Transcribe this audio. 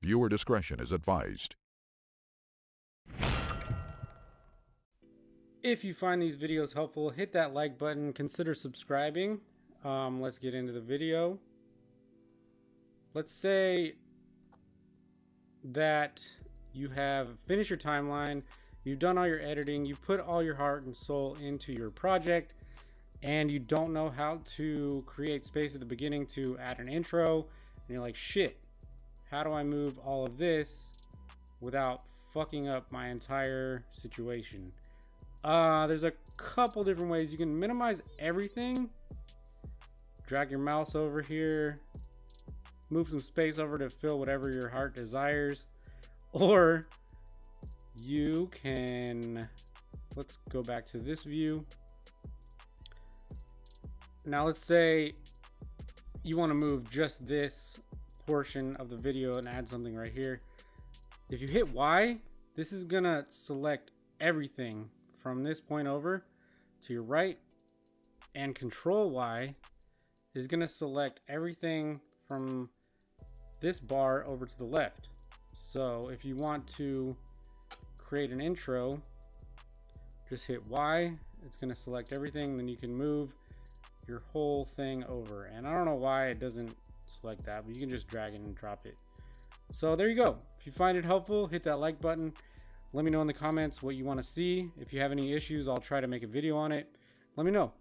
Viewer discretion is advised. If you find these videos helpful, hit that like button, consider subscribing. Let's get into the video. Let's say that you have finished your timeline, you've done all your editing, you put all your heart and soul into your project, and you don't know how to create space at the beginning to add an intro, and you're like, shit, how do I move all of this without fucking up my entire situation? There's a couple different ways. You can minimize everything, drag your mouse over here, move some space over to fill whatever your heart desires, or you can, let's go back to this view. Now let's say you want to move just this portion of the video and add something right here. If you hit Y, this is gonna select everything from this point over to your right, and Control Y is gonna select everything from this bar over to the left. So if you want to create an intro, just hit Y, it's gonna select everything, then you can move your whole thing over. And I don't know why it doesn't select that, but you can just drag it and drop it. So there you go. If you find it helpful, hit that like button. Let me know in the comments what you want to see. If you have any issues, I'll try to make a video on it. Let me know.